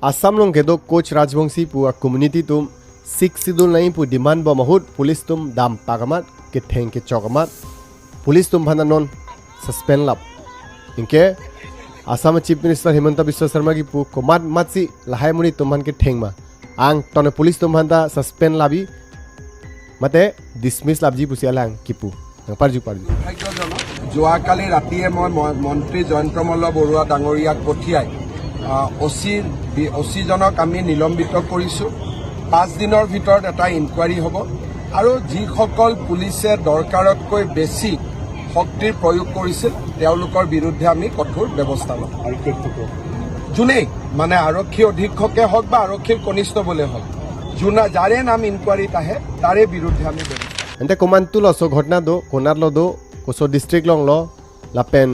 Assam long kedo coach Rajbongsi pu a community tum 6 sidul nain pu demand ba mahut police tum dam pagamat ke theng ke chokamat police tum bhana non suspend lap inke Assam Chief Minister Himanta Biswa Sarma ki pu komat matsi lahai muni tumhan ke theng ma ang tone police tum bhanda suspend labi mate dismiss labji pusialang kipu parju যোৱাকালি ৰাতিয়ে মই মন্ত্ৰী জয়ন্তমল্ল বৰুৱা ডাঙৰীয়াক পঠিয়াই অচিজনক আমি নিলম্বিত কৰিছোঁ 5 দিনৰ ভিতৰত এটা ইনকুৱাৰী হ'ব আৰু যিসকল পুলিচে দৰকাৰতকৈ বেছি শক্তিৰ প্ৰয়োগ কৰিছিল তেওঁলোকৰ বিৰুদ্ধে আমি কঠোৰ ব্যৱস্থা ল'ম যোনে মানে আৰক্ষী অধীক্ষকে হওক বা আৰক্ষীৰ কনিষ্ঠবলে হওক যাৰে নাম ইনকুৱাৰীত আহে তাৰে বিৰুদ্ধে আমি ente komantulo so ghotna do konarlo do koso district long lo lapen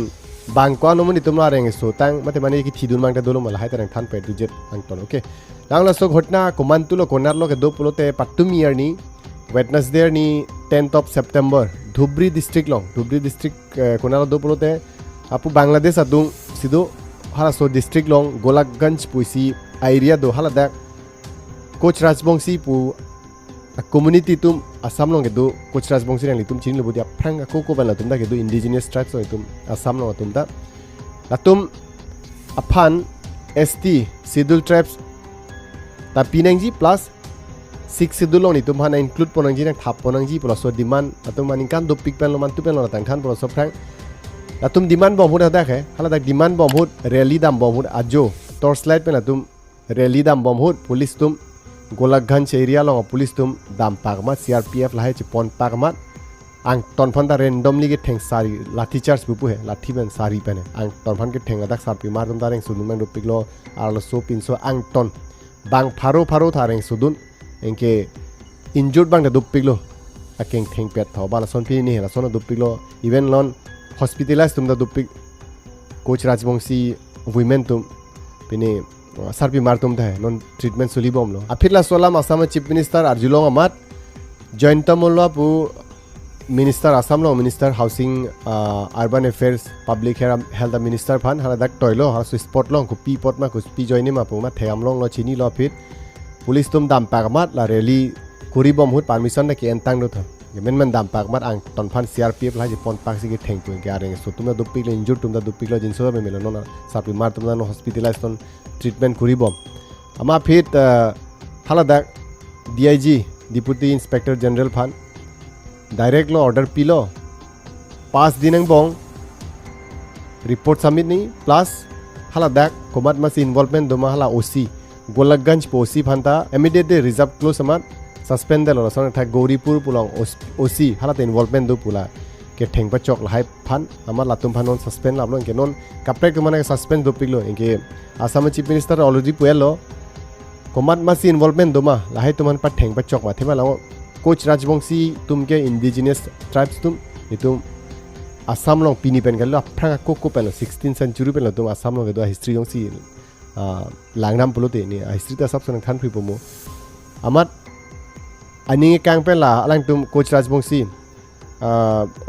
bangko nomuni tumla reng so tang mate mani ki thidun mangta dolo mala haitang than pe dijet angton okay langla so ghotna komantulo konarlo ke do pulote patumi ni Wednesday ni 10th of September Dhubri district long Dhubri district konarlo do pulote apu Bangladesh adung sido hala so district long Golakganj puisi area do hala dak coach Rajbongsi pu community tum Assam long kedo coach Rajbongsi rang litum chin lobudia prang ko ban la tum da kedo indigenous tribes oi tum Assam long tum da latum aphan ST scheduled tribes ta pinangji plus 6 schedule long ni tum han include ponangji nang thap ponangji plus so demand atum maning kan do pik pen lo man tu pen lo tang khan plus so prang latum demand bom hud da khe hala da demand bom hud rally dam bom hud ajo torchlight pen atum rally dam bom hud police tum Golakganj area long police tum dam pagmat CRPF lahai chi pon pagmat ang ton phanda randomly ke theng sari lathi charge bupu he lathi ben sari pene ang ton phan ke theng adak sarpi mar dum dareng sudun mang dopiklo arlo so pinso ang ton bang pharo thareng sudun engke injured bang da dopiklo akeng theng pet tho bala son pi ni la son dopiklo even lon hospitalized tum da dopik coach Rajbongsi women tum pini sarpi martum da non treatment soli bom lo aphitla solam Assam Chief Minister Arjulong Amat Jointamolwa pu Minister Assam lo Minister Housing Urban Affairs Public Health Minister phan hala dak toilo ha so sport long ku pi pot ma ku pi joini ma pu ma theam long lo chini lo phit police tum dam pagmat la rally kuri bom hut permission na ki entang do tha men dam pagmat ang ton phan CRPF la ji pon pak si ki theng tu ga reng so tum da dupik le injured tum da dupik lo jinso me melo no sarpi mar tum da no hospitalized ton treatment kuribom ama phit hala dak DIG Deputy Inspector General phan direct lo order pilo 5 dinang bong report submit ni plus hala dak komat mas involvement doma hala OC Golakganj OC phanta immediately reserve close amat suspend lo son tha Gauripur pulong OC hala te involvement do pula ke theng pa chok lahai phan amar latum phanon suspend lablo ke non kapre ke mane suspend do piklo inke Assam Chief Minister already puelo komat masi involvement doma lahai tuman pa theng pa chok ma thema lawo coach Rajbongsi tumke indigenous tribes tum itum Assam long pini pen gallo apranga ko pen 16th century pen tum Assam long do history yong si langnam pulote ni history ta sab son khan phi pomo amat ani kang pen la alang tum coach Rajbongsi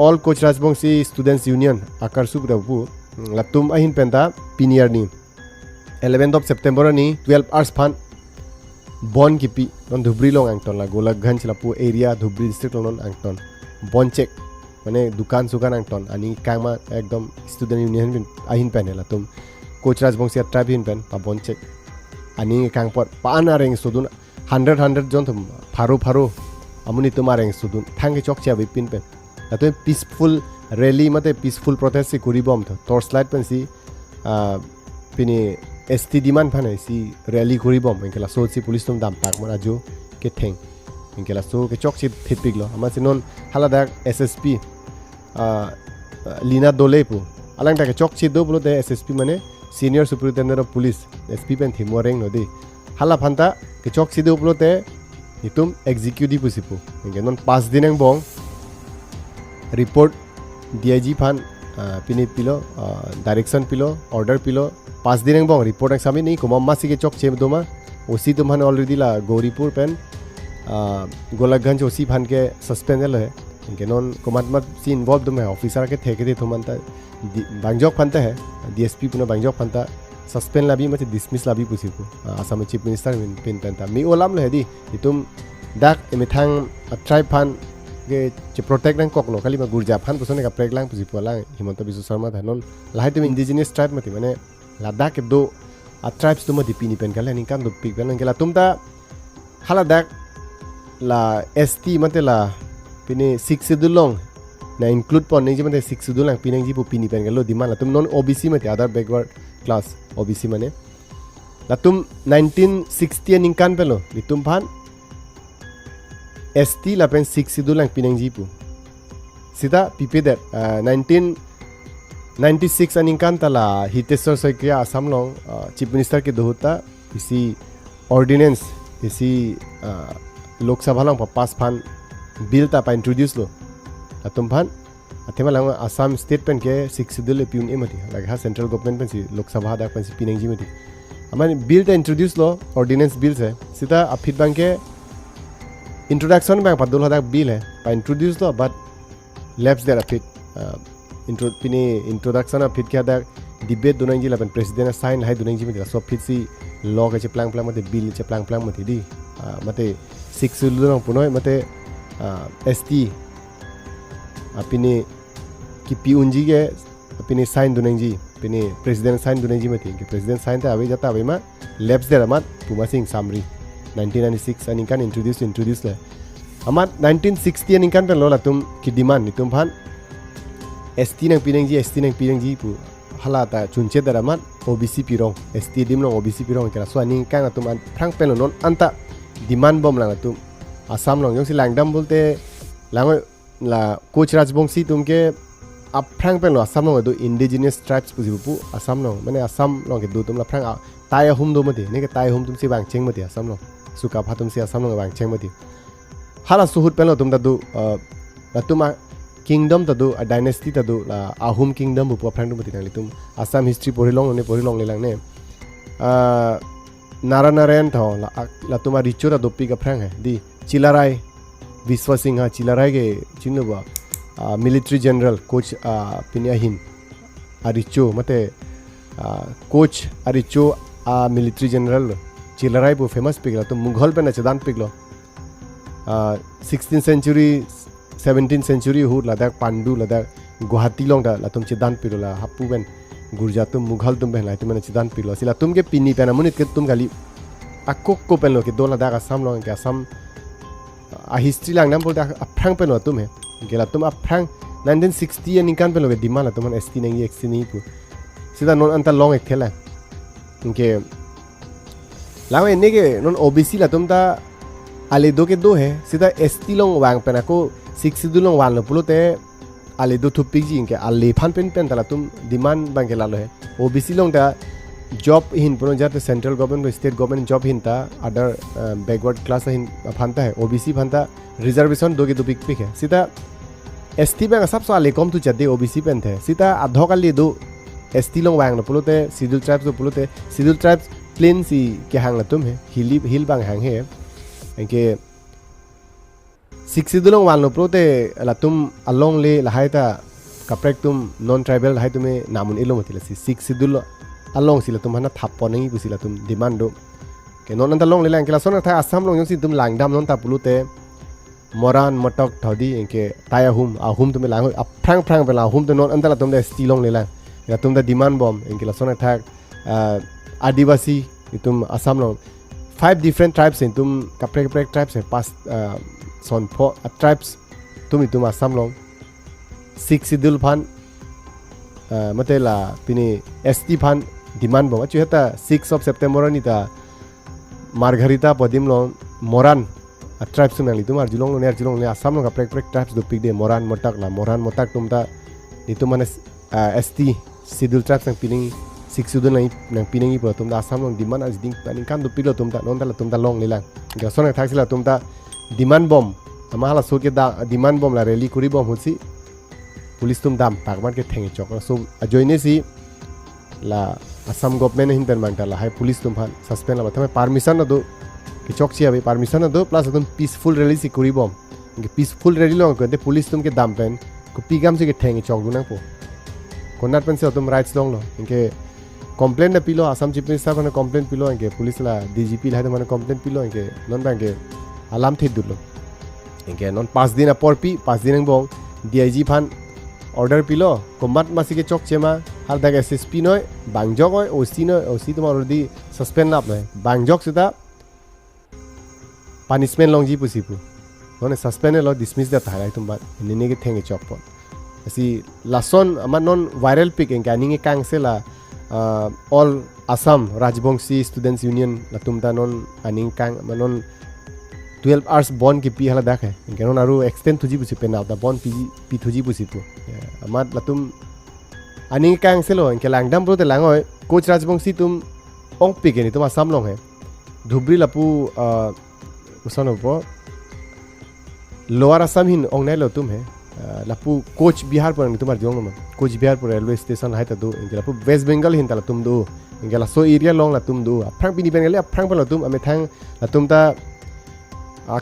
all coach Rajbongsi students union akar subrabu latum ahin penta pinier ni 11th of September ni 12 hours phan bon kipi non Dhubri long angton la Golakganj la pu area Dhubri district long angton bon check mane dukan sukan angton ani kangma ekdom student union bin ahin pen la tum coach Rajbongsi tribe hin pen pa bon check ani kang pot pa anareng sudun 100 jon tum pharo amuni tumareng sudun thang ke chok cha bi pin pen la to peaceful rally mate peaceful protest si kuribom tho torchlight pen si pini ST demand phane si rally kuribom enkela so si police tum dam pak mara jo ke theng enkela so ke chok si thipiglo ama sinon hala dak SSP Lina Dolepu alang ta ke chok si do bolo de SSP mane senior superintendent of police SP pen thimoreng no de hala phanta ke chok si do bolo te itum executive pusipu engenon 5 dineng bong report DIG phan pini pilo direction pilo order pilo 5 dineng bong report ang sami ni kumamma sige chok chem doma OC tumhan already la Gauripur pen Golakganj OC phan ke suspend le इनके non Kumar सी involve में officer के थे के थुमंता बांगजोक फंता है DSP Pune बांगजोक फंता suspend labi mate dismiss labi pusipu Assam chief minister pin penta mi olam le di itum dak emithang tribe phan ge che protect nang koklo kali ma gurja phan pusone ka prek lang pusipu lang Himanta Biswa Sharma thanon lahai tum indigenous tribe mate mane Ladakh ke do tribes tu mati pini pen kala ningkan do pik pen kala tumta hala dak la ST mate la pini 6 sidulong na include pon ning mate 6 sidulang pinang ji pu pini pen kala diman la tum non OBC mate other backward class OBC mane la tum 1960 ningkan pelo ditum phan ST la pen 6 sidulang pinang ji pu sida pipe that 1996 aningkan tala Hiteswar Saikia Assam long chief minister ke dohuta isi ordinance isi Lok Sabha long pass phan bill ta pa introduce lo atum phan athema lang Assam state pen ke 6 schedule piun emati like ha central government pen si Lok Sabha da pen si pinang ji mati aman bill ta introduce lo ordinance bill se sita afit bang ke introduction bang padul hodak bill hai pa introduce lo but lapse there afit introduction of fit kya da debate dunang ji laban president sign hai dunang ji mati so fit si law ke plang mate bill che plang mate di mate 6 lunang punoi mate ST apini ki piunji ke apini sign dunang ji apini president sign dunang ji mati ke president sign ta abai jata abai ma labs der amat puma sing samri 1996 ani kan introduce le amat 1960 ani kan lo la tum ki demand ni tum phan ST nang pinang ji pu halata chunche daramat OBC pirong ST dim long OBC pirong kala so ani kan atum prang pelo non anta demand bom lang atum Assam long yong si langdam bolte lang la coach Rajbongsi tumke ap prang pelo Assam long do indigenous tribes pu Assam long mane Assam long ke do tum la prang tai hum do mati ne ke tai hum tum si bang cheng mati Assam long suka phatum si Assam long bang cheng mati hala suhut pelo tum da do la tuma kingdom tadu a dynasty tadu la Ahum kingdom bu prang du mati nang litum Assam history porilong le lang ne Naranaran tho la tuma richo tadu pi ka prang hai di Chilarai Viswa Singha Chilarai ge chinu ba military general coach Pinyahin aricho mate coach aricho military general Chilarai bu famous pigla to Mughal pe na chadan piglo 16th century 17th century hu Ladakh Pandu Ladakh Guwahati long da latum chidan pirola hapu ben gurja tum Mughal tum ben lai tum chidan pilo sila tum ke pini pena munit ke tum gali akok ko pen lo ke do Ladakh Assam long ke Assam a history lang nam bolta aprang pen lo tum he ke la tum aprang 1960 ani kan pen lo ke dimala tum ST nang XT ni pu sida non anta long ek thela ke lawe ne ke non OBC la tum ta ale do ke do है सीधा ST long wang pen ako 6 dulong wan lo pulote ale do thupik ji ke ale phan pen tala tum demand bang ke lalo hai OBC long da job hin puno jate central government state government job hin ta other backward class hin phanta hai OBC phanta reservation do ke do pik hai सीधा ST bang sab so ale kom tu jade OBC pen the सीधा adho kali do ST long wang lo pulote scheduled tribes lo pulote scheduled tribes plain si ke hang la tum hai hill bang hang hai ke 6 dulong wan lo prote la tum along le la haita kaprek tum non tribal hai tume namun elo mati la 6 dul along sila tum hana thappo nang ibu sila tum demand do ke non anta long le lang ke la sona tha Assam long yong si tum langdam non ta pulute moran motok thodi ke tayahum ahum tume lang aprang bela hum to non anta la tum de stilong le lang la tum da demand bomb ke la sona tha adivasi itum Assam long 5 different tribes in tum kaprek tribes hai pas son po tribes tum itum Assam long 6 sidul phan mate la pini ST phan demand bo chu heta 6 of September ni ta Margharita podim long moran tribes tum li tum ar julong le Assam long kaprek tribes do pik de moran motak tum ta itum man ST sidul tribes ang pining 6 sidul nang pining ipo tum da Assam long demand as ding paning kan do pilo tum ta non ta la tum ta long le lang ga sona thak sila tum ta demand bomb amahala so ke da demand bomb la rally kuri bomb hosi police tum dam pagman ke thenge chok so ajoine si la Assam government hin pen mangta la hai police tum phan suspend la thame permission na do ke chok chi abe permission na do plus tum peaceful rally si kuri bomb ke peaceful rally long ko de police tum ke dam pen ko pigam se ke thenge chok du na po konat pen se tum rights long lo ke complaint na pilo Assam Chief Minister mana complaint pilo angke police la DGP la mana complaint pilo angke non bangke alam thid dulo angke non 5 din apor pi 5 din bong DIG phan order pilo combat masike chok chema hal daga SSP noi bangjok oi OC noi OC tomar already suspend lap noi bangjok sita punishment longji pusipu non suspend lo dismiss da thai tumba nini ke thenge chok pon asi lason ama non viral pic engka ninge kang se la all Assam Rajbongsi Students Union la tumta non aning kang ama non 12 hours bond ki pi hala dakhe engka non aru extend thuji pusi pen out da bond pi thuji pusi pu amat latum aning kang se lo engka langdam pro te langoi coach Rajbongsi tum ong pic ni tum Assam long hai dhubri lapu usono po lower Assam hin ong nai lo tum hai lapu coach Bihar por tumar jong ma coach Bihar por railway station hai ta do ingela lapu West Bengal hin ta la tum do ingela so area long la tum do aprang pini ben gele aprang pa la tum ame thang la tum ta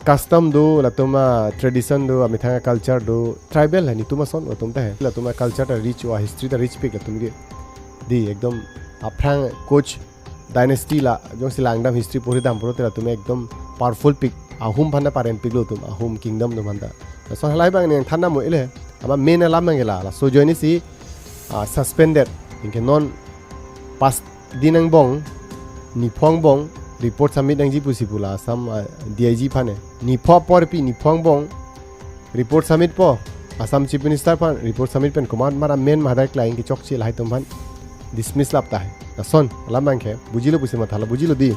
custom do la tum tradition do ame thang culture do tribal hai ni tum son la tum ta hai la tum culture ta rich wa history ta rich pic la tum ge di ekdom aprang coach dynasty la jong silangdam history pori dam poro te la tum ekdom powerful pic ahum phana paren pic lo tum ahum kingdom do manda so halai bang neng thana mo ile ama main alam ngela la so joini si suspended inke non pas dinang bong ni phong bong report submit nang ji pusipula sam DIG phane ni pho por pi ni phong bong report submit po Assam Chief Minister phan report submit pen command mara main mahadar client ki chok chi lai tum phan dismiss lapta hai son alam bang ke bujilo pusima thala bujilo di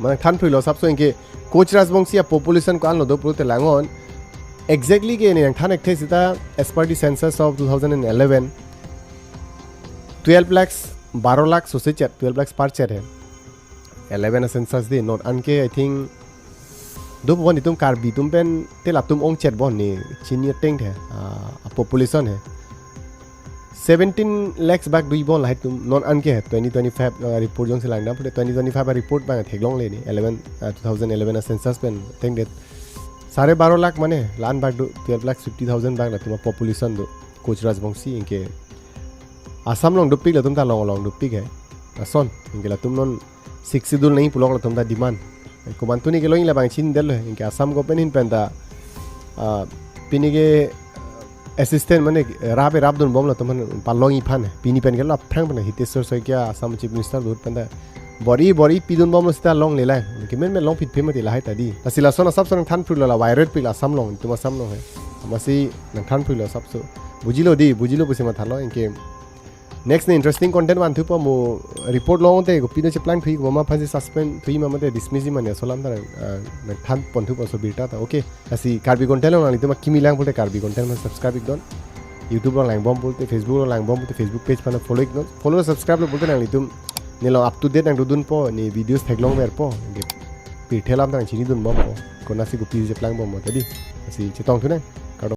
man than philo sab so inke coach Rajbongsi population ko an lo do pro te langon exactly ke nang thanek the sita as per the census of 2011 12 lakhs 12 lakh so se chat 12 lakhs par chat hai 11 census de not anke I think do bon tum karbi tum pen te la tum ong chat bon ni chin teng the population hai 17 lakhs back dui bon lai tum non anke 2025 report jong se lang na 2025 report ba theglong le ni 2011 census pen teng det 12.5 lakh माने लान बाग 12,50,000 बाग तुम population दो coach Rajbongsi इनके आसाम लोग डुप्पी ला तुम ता लोग डुप्पी है असोन इनके ला तुम नॉन 6 दूर नहीं पुलोग ला तुम ता डिमांड को बंतुनी के लोग इन ला बांग चिन देल इनके आसाम को पेन इन पेंदा पिनी के असिस्टेंट माने राबे राब दुन बम ला तुम पालोंग इफान पिनी पेन के ला फ्रैंक बने हितेश्वर सैकिया आसाम चीफ मिनिस्टर दूर पेंदा बड़ी पिदुन बम स्टा लॉन्ग लेला कि मेन लॉन्ग फिट फेम तिला है तदी तसिला सोना सब सोन थान फुल ला वायरल पिला सम लॉन्ग तुम सम लॉन्ग है मसी नंग थान फुल सब सो बुजिलो पुसिमा थालो इनके नेक्स्ट ने इंटरेस्टिंग कंटेंट वन थुप मो रिपोर्ट लॉन्ग ते को पिनो चे प्लान थुई ममा फांसी सस्पेंड थुई ममा ते डिसमिस माने सोलाम ता नंग थान पन थुप सो बिरता ता ओके असि कार्बी कंटेंट लॉन्ग तुम किमी लांग बोलते कार्बी कंटेंट में सब्सक्राइब इक दन YouTube लॉन्ग बम बोलते Facebook लॉन्ग बम बोलते Facebook पेज पर फॉलो इक दन फॉलो सब्सक्राइब बोलते नंग तुम nilo up to date nang dudun po ni videos theglong mer po pi thelam tang chini dun bom po ko nasi ko pi je plang bom mo tadi si chetong thu nang